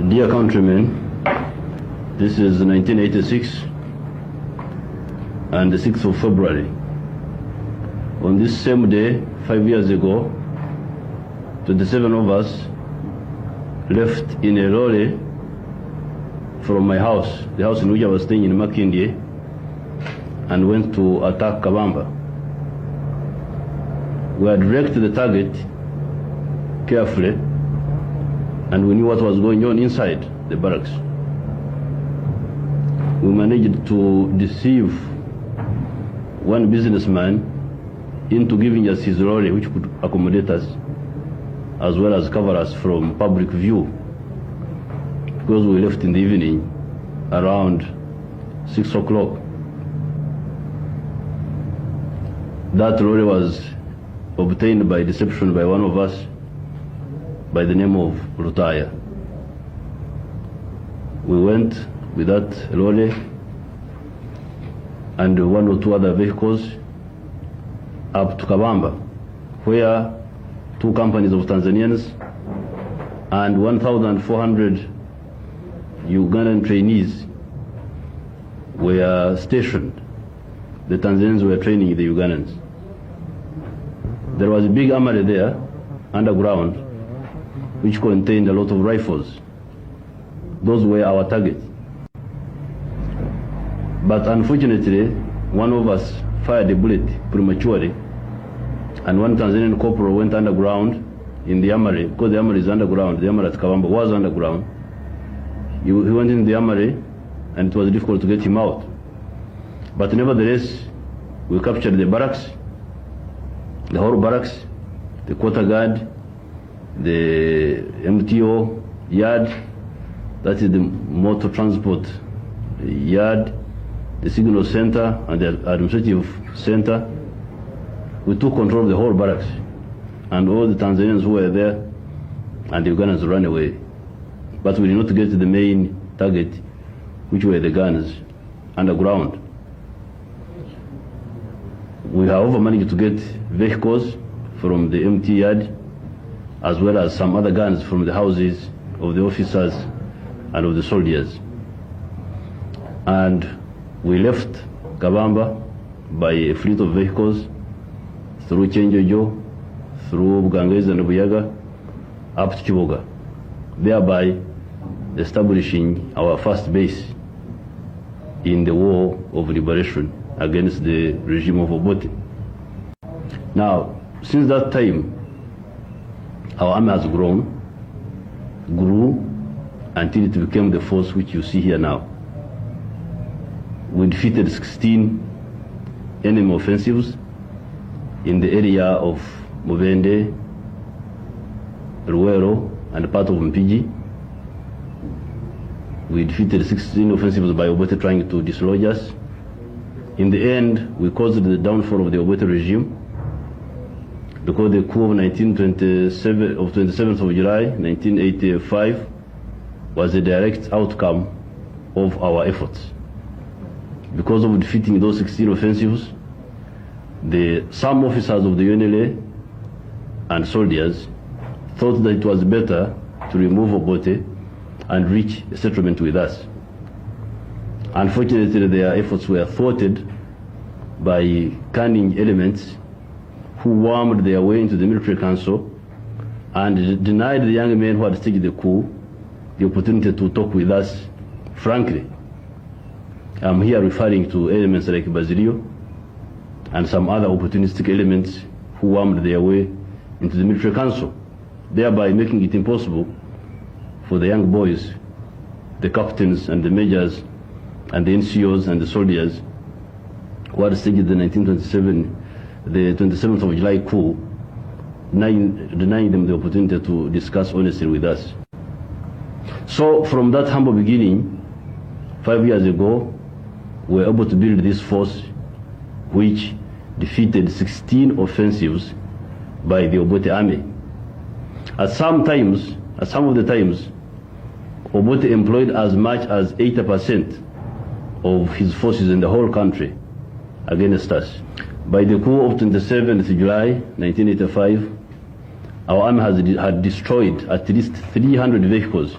Dear countrymen, this is 1986 and the 6th of February. On this same day, 5 years ago, 27 of us left in a lorry from my house, the house in which I was staying in Makindye, and went to attack Kabamba. We had wrecked the target carefully, and we knew what was going on inside the barracks. We managed to deceive one businessman into giving us his lorry, which could accommodate us, as well as cover us from public view, because we left in the evening around 6 o'clock. That lorry was obtained by deception by one of us by the name of Rutaya. We went with that lorry and one or two other vehicles up to Kabamba, where two companies of Tanzanians and 1,400 Ugandan trainees were stationed. The Tanzanians were training the Ugandans. There was a big armory there, underground, which contained a lot of rifles. Those were our targets. But unfortunately, one of us fired a bullet prematurely, and one Tanzanian corporal went underground in the armory, because the armory is underground. The armory at Kabamba was underground. He went in the armory, and it was difficult to get him out. But nevertheless, we captured the barracks, the whole barracks, the quarter guard, the MTO yard, that is the motor transport yard, the signal center and the administrative center. We took control of the whole barracks, and all the Tanzanians who were there and the Ugandans ran away. But we did not get to the main target, which were the guns underground. We however managed to get vehicles from the MT yard, as well as some other guns from the houses of the officers and of the soldiers. And we left Kabamba by a fleet of vehicles through Chenjojo, through Bugangezi and Buyaga, up to Chiboga, thereby establishing our first base in the war of liberation against the regime of Obote. Now, since that time, our army has grew until it became the force which you see here now. We defeated 16 enemy offensives in the area of Mubende, Ruwero, and part of Mpiji. We defeated 16 offensives by Obote trying to dislodge us. In the end, we caused the downfall of the Obote regime, because the coup of 27th of July 1985 was a direct outcome of our efforts. Because of defeating those 16 offensives, some officers of the UNLA and soldiers thought that it was better to remove Obote and reach a settlement with us. Unfortunately, their efforts were thwarted by cunning elements who wormed their way into the military council and denied the young men who had staged the coup the opportunity to talk with us frankly. I'm here referring to elements like Basilio and some other opportunistic elements who wormed their way into the military council, thereby making it impossible for the young boys, the captains and the majors and the NCOs and the soldiers who had staged the 27th of July coup, denying them the opportunity to discuss honestly with us. So from that humble beginning, 5 years ago, we were able to build this force which defeated 16 offensives by the Obote army. At some of the times, Obote employed as much as 80% of his forces in the whole country against us. By the coup of 27th July 1985, our army had destroyed at least 300 vehicles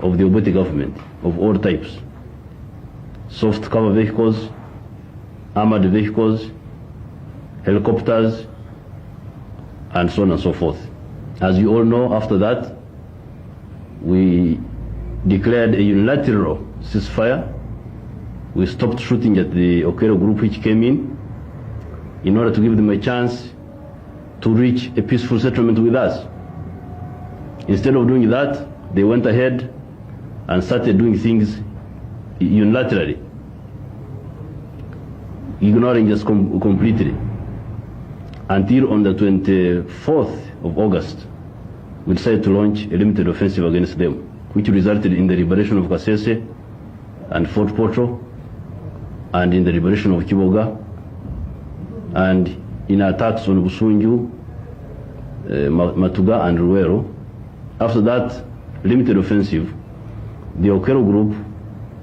of the Obote government of all types. Soft cover vehicles, armored vehicles, helicopters, and so on and so forth. As you all know, after that, we declared a unilateral ceasefire. We stopped shooting at the Okello group which came in order to give them a chance to reach a peaceful settlement with us. Instead of doing that, they went ahead and started doing things unilaterally, ignoring us completely, until on the 24th of August, we decided to launch a limited offensive against them, which resulted in the liberation of Kasese and Fort Portal, and in the liberation of Kiboga, and in attacks on Busunju, Matuga, and Ruero. After that limited offensive, the Okello group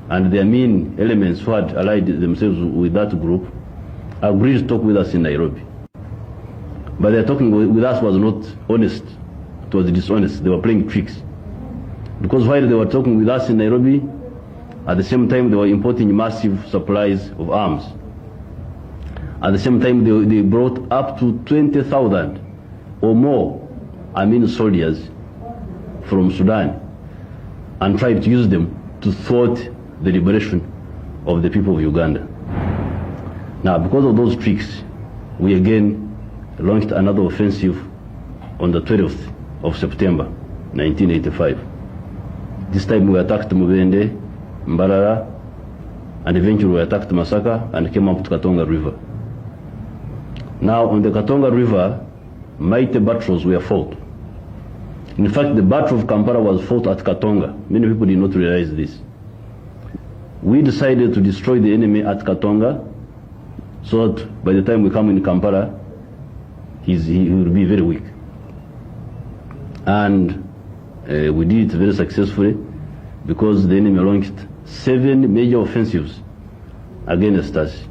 and their main elements who had allied themselves with that group agreed to talk with us in Nairobi. But their talking with us was not honest, it was dishonest. They were playing tricks. Because while they were talking with us in Nairobi, at the same time they were importing massive supplies of arms. At the same time they brought up to 20,000 or more soldiers from Sudan and tried to use them to thwart the liberation of the people of Uganda. Now, because of those tricks, we again launched another offensive on the 12th of September 1985. This time we attacked Mubende, Mbarara, and eventually we attacked Masaka and came up to Katonga River. Now, on the Katonga River, mighty battles were fought. In fact, the Battle of Kampala was fought at Katonga. Many people did not realize this. We decided to destroy the enemy at Katonga so that by the time we come in Kampala, he will be very weak. And we did it very successfully because the enemy launched 7 major offensives against us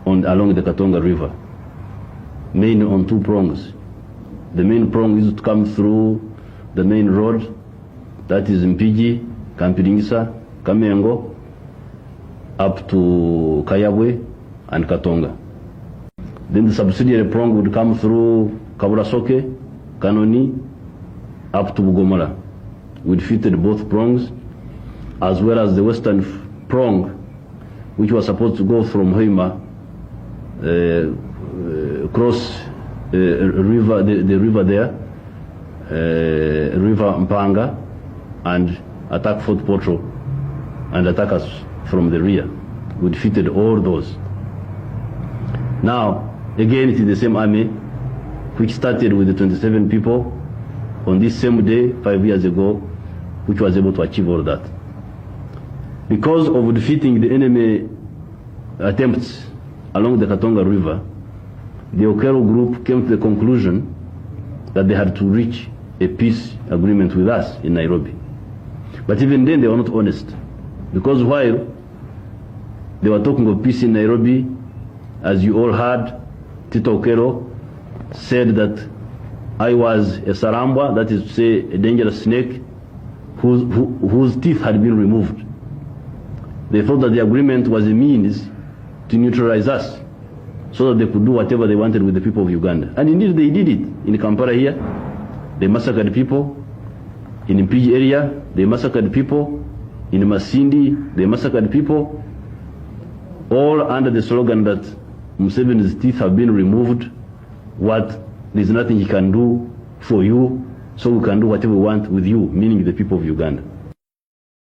along the Katonga River, mainly on 2 prongs. The main prong is to come through the main road, that is Mpigi, Kampiringisa, Kamengo, up to Kayabwe and Katonga. Then the subsidiary prong would come through Kaburasoke, Kanoni, up to Bugomala. We defeated both prongs, as well as the western prong, which was supposed to go from Hoima, cross river, the river there, River Mpanga, and attack Fort Portal and attack us from the rear. We defeated all those. Now, again, it is the same army which started with the 27 people on this same day 5 years ago, which was able to achieve all that. Because of defeating the enemy attempts along the Katonga River, the Okello group came to the conclusion that they had to reach a peace agreement with us in Nairobi. But even then they were not honest, because while they were talking of peace in Nairobi, as you all heard, Tito Okello said that I was a sarambwa, that is to say a dangerous snake, whose teeth had been removed. They thought that the agreement was a means to neutralize us, so that they could do whatever they wanted with the people of Uganda. And indeed they did it. In Kampala here, they massacred people. In Mpigi area, they massacred people. In Masindi, they massacred people. All under the slogan that Museveni's teeth have been removed, there's nothing he can do for you, so we can do whatever we want with you, meaning the people of Uganda.